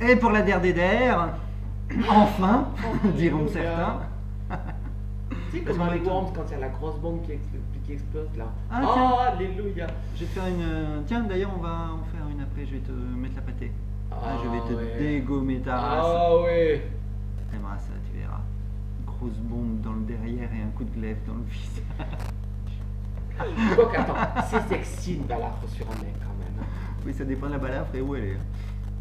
Et pour la der des der, enfin, diront certains. Tu sais, Parce comme qu'on dans les va- Worms, quand il y a la grosse bombe qui explose là. Ah, Oh, tiens. alléluia. Je vais te faire une. Tiens, d'ailleurs, on va en faire une après. Je vais te mettre la pâtée. Ah, je vais te ouais. dégommer ta race. Ah ouais. T'aimeras ça, tu verras. Une grosse bombe dans le derrière et un coup de glaive dans le visage. Donc attends, c'est sexy une balafre sur un mec quand même. Hein. Oui, ça dépend de la balafre et où elle est.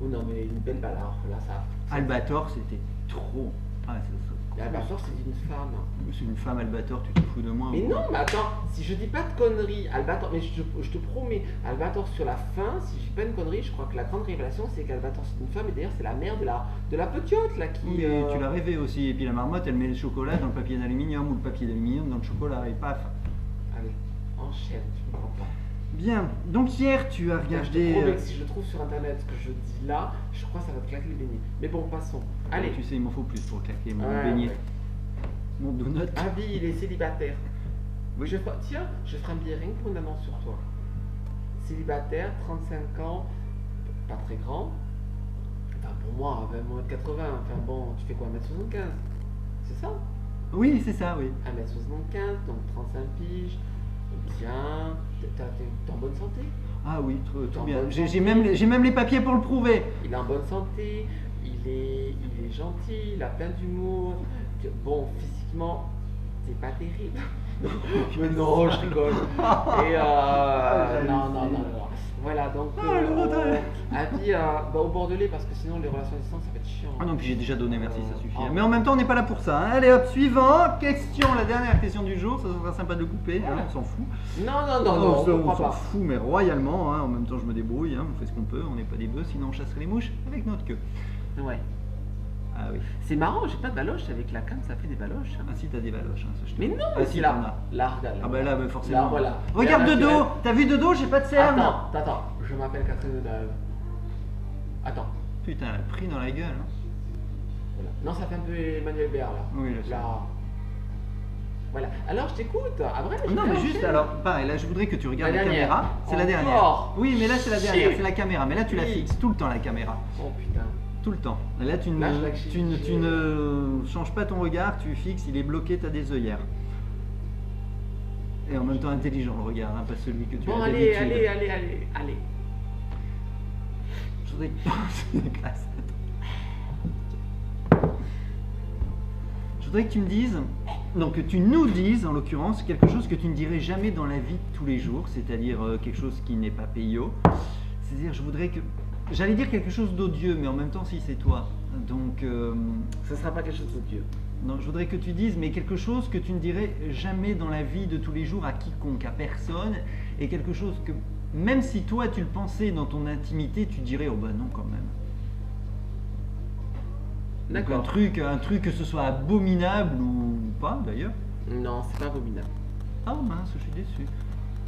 Oh non, mais une belle balafre là, ça. Albator, c'était trop. Ah, L'Albator, c'est une femme. c'est une femme Albator, tu te fous de moi. Mais ou non, quoi mais attends, si je dis pas de conneries, Albator, mais je te promets, Albator sur la fin, si je dis pas une connerie, je crois que la grande révélation c'est qu'Albator c'est une femme et d'ailleurs c'est la mère de la petite là qui. Oui, tu l'as rêvé aussi. Et puis la marmotte, elle met le chocolat dans le papier d'aluminium ou le papier d'aluminium dans le chocolat et paf. Allez, enchaîne, tu me comprends pas. Bien. Donc hier, tu as Je te regardé. promets que si je trouve sur internet ce que je dis là, je crois que ça va te claquer le béni. Mais bon, passons. Allez. Tu sais, il m'en faut plus pour claquer mon Ouais, beignet, ouais. mon donut. Abby, il est célibataire. Oui. Tiens, je ferai un billet rien que pour une annonce sur toi. Célibataire, 35 ans, pas très grand. Enfin, pour moi, 1m80. Enfin bon, tu fais quoi, 1m75? C'est ça? Oui, c'est ça, oui. 1m75, donc 35 piges. Bien. T'es en bonne santé? Ah oui, tout En bien. bonne J'ai santé. j'ai même les papiers pour le prouver. Il est en bonne santé, il est gentil, il a plein d'humour. Bon, physiquement, c'est pas terrible. Mais non, je rigole. Et non. Voilà, donc Abby, au Bordelais, parce que sinon les relations à distance, ça va être chiant. Ah non, puis j'ai déjà donné, merci, ça suffit. Ah. Mais en même temps, on n'est pas là pour ça. Hein. Allez hop, suivant. Question, la dernière question du jour. Ça sera sympa de le couper, hein, on s'en fout. Non, on on comprend s'en pas. fout, mais royalement. Hein. En même temps, je me débrouille. Hein. On fait ce qu'on peut. On n'est pas des bœufs, sinon on chasserait les mouches avec notre queue. Ouais. Ah oui. C'est marrant, j'ai pas de baloche avec la canne, ça fait des baloches. Ah si, t'as des baloches. Hein, ça, je te Mais dis. non, Ah si, c'est t'en là. as. Là, regarde. Ah bah là, bah, forcément. Là, voilà. Regarde Là, de dos. naturel. T'as vu de dos, j'ai pas de cerne. Attends, je m'appelle Catherine Deneuve. Attends. Putain, elle a pris dans la gueule. Hein. Voilà. Non, ça fait un peu Emmanuel Béard là. Oui, je sais. Là. Voilà. Alors, je t'écoute. Après, Non, mais juste alors, pareil, là je voudrais que tu regardes La la dernière. caméra. C'est la Encore. dernière. Oui, mais là c'est la dernière, Chier. c'est la caméra. Mais là tu la Oui. fixes tout le temps la caméra. Oh putain. Tout le temps. Là tu Là, je ne, vois que tu ne changes pas ton regard, tu fixes, il est bloqué, tu as des œillères. Et en même temps intelligent le regard, hein, pas celui que tu Bon, as allez. d'habitude. Je voudrais que... C'est classe. Je voudrais que tu me dises, non, que tu nous dises en l'occurrence quelque chose que tu ne dirais jamais dans la vie de tous les jours, c'est-à-dire quelque chose qui n'est pas payot. C'est-à-dire, je voudrais que... J'allais dire quelque chose d'odieux, mais en même temps, si c'est toi. Donc, Ce sera pas quelque chose d'odieux. non, je voudrais que tu dises, mais quelque chose que tu ne dirais jamais dans la vie de tous les jours à quiconque, à personne, et quelque chose que, même si toi tu le pensais dans ton intimité, tu dirais, oh ben non quand même. Donc, D'accord. un truc que ce soit abominable ou pas d'ailleurs. Non, c'est pas abominable. Ah mince, je suis déçu.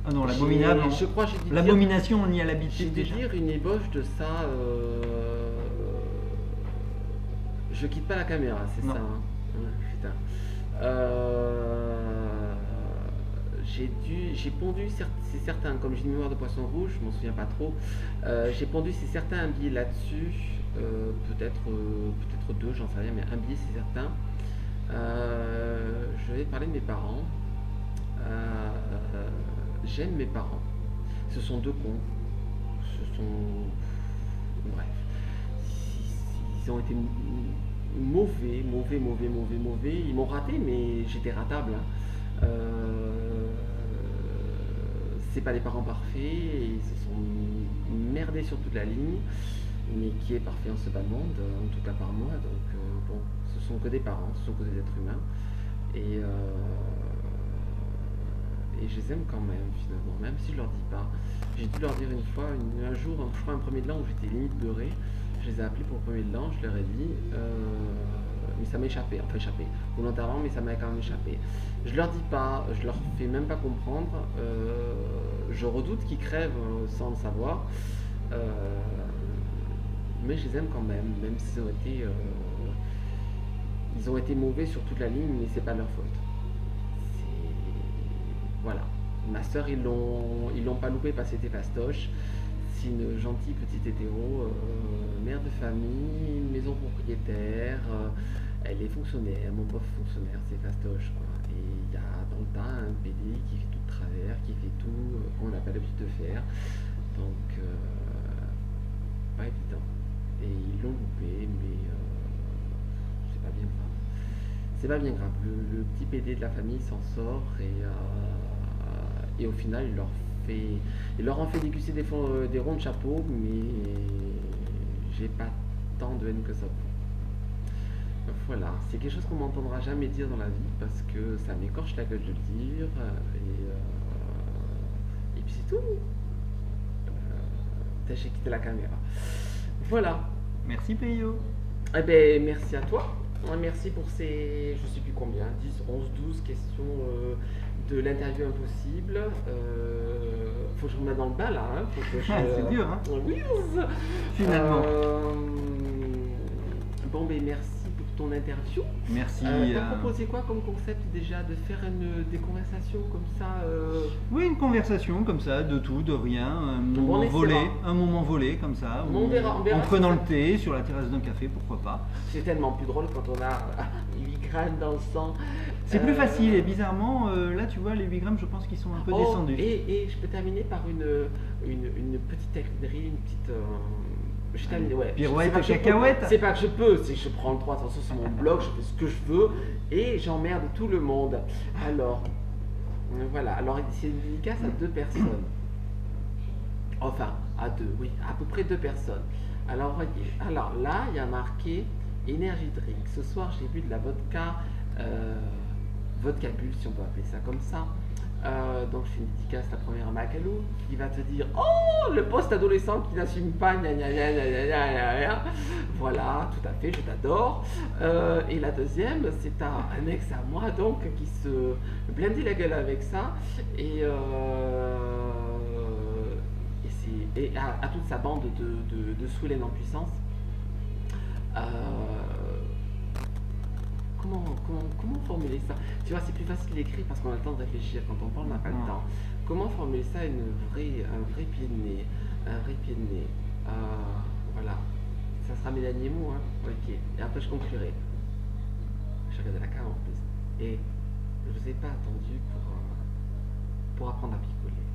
Ah non, l'abominable, Je crois que j'ai dû dire. l'abomination, on y a J'ai l'habitude dû déjà. dire une ébauche de ça. Je quitte pas la caméra, c'est Non. ça. Hein. Ouais, putain. J'ai pondu, c'est certain, comme j'ai une mémoire de poisson rouge, je m'en souviens pas trop. J'ai pondu, c'est certain, un billet là-dessus. Peut-être deux, j'en sais rien, mais un billet, c'est certain. Je vais parler de mes parents. J'aime mes parents. Ce sont deux cons. Ce sont. Bref. Ils ont été mauvais. Ils m'ont raté, mais j'étais ratable. Hein. C'est pas des parents parfaits. Et ils se sont merdés sur toute la ligne. Mais qui est parfait en ce bas monde, en tout cas par moi. Donc, bon, ce sont que des parents, ce sont que des êtres humains. Et je les aime quand même, finalement, même si je leur dis pas. J'ai dû leur dire une fois, un jour, je crois un premier de l'an où j'étais limite beurré. Je les ai appelés pour le premier de l'an, je leur ai dit, mais ça m'a échappé, volontairement, mais ça m'a quand même échappé. Je leur dis pas, je leur fais même pas comprendre. Je redoute qu'ils crèvent sans le savoir. Mais je les aime quand même s'ils ont été mauvais sur toute la ligne, mais c'est pas leur faute. Voilà. Ma soeur, ils l'ont pas loupé parce que c'était fastoche. C'est une gentille petite hétéro, mère de famille, une maison propriétaire, elle est fonctionnaire, mon prof est fonctionnaire, c'est fastoche quoi. Et il y a dans le tas un PD qui fait tout de travers, qui fait tout qu'on n'a pas l'habitude de faire. Donc, pas évident. Et ils l'ont loupé, mais c'est pas bien grave. C'est pas bien grave. Le petit PD de la famille s'en sort et au final, il leur en fait déguster des ronds de chapeau, mais j'ai pas tant de haine que ça. Voilà, c'est quelque chose qu'on m'entendra jamais dire dans la vie parce que ça m'écorche la gueule de le dire et puis c'est tout. J'ai quitté la caméra. Voilà. Merci Peyo. Eh ben merci à toi. Merci pour ces, je sais plus combien, 10, 11, 12 questions de l'interview impossible. Faut que je me mette dans le bas là. Hein. C'est dur, hein. Oui. Finalement. Bon, ben merci pour ton interview. Merci. T'as proposé quoi comme concept déjà? De faire des conversations comme ça Oui, une conversation comme ça, de tout, de rien, un moment volé comme ça, on verra en prenant le thé sur la terrasse d'un café, pourquoi pas. C'est tellement plus drôle quand on a 8 grammes dans le sang. C'est plus facile et bizarrement, là tu vois, les 8 grammes, je pense qu'ils sont un peu descendus. Et je peux terminer par une petite taquinerie, une petite... Pirouette et cacahuète. C'est pas que je peux, c'est que je prends le droit, attention c'est mon blog, je fais ce que je veux et j'emmerde tout le monde. Alors, voilà, alors c'est une dédicace à 2 personnes. Enfin, à 2, oui, à peu près 2 personnes. Alors, voyez, alors là, il y a marqué Energy Drink. Ce soir, j'ai bu de la vodka, vodka bulle, si on peut appeler ça comme ça. Donc je fais une dédicace la première à Macalou qui va te dire oh le post-adolescent qui n'assume pas gna gna gna gna gna gna gna. Voilà, tout à fait, je t'adore. Et la deuxième, c'est à un ex à moi donc qui se blindait la gueule avec ça et à toute sa bande de Soulen en puissance. Comment formuler ça? Tu vois, c'est plus facile d'écrire parce qu'on a le temps de réfléchir. Quand on parle, on n'a pas le temps. Comment formuler ça un vrai pied de nez? Un vrai pied de nez. Voilà. Ça sera mes derniers mots, hein. Ok. Et après, je conclurai. Je regardais la carte en plus. Et je vous ai pas attendu pour apprendre à picoler.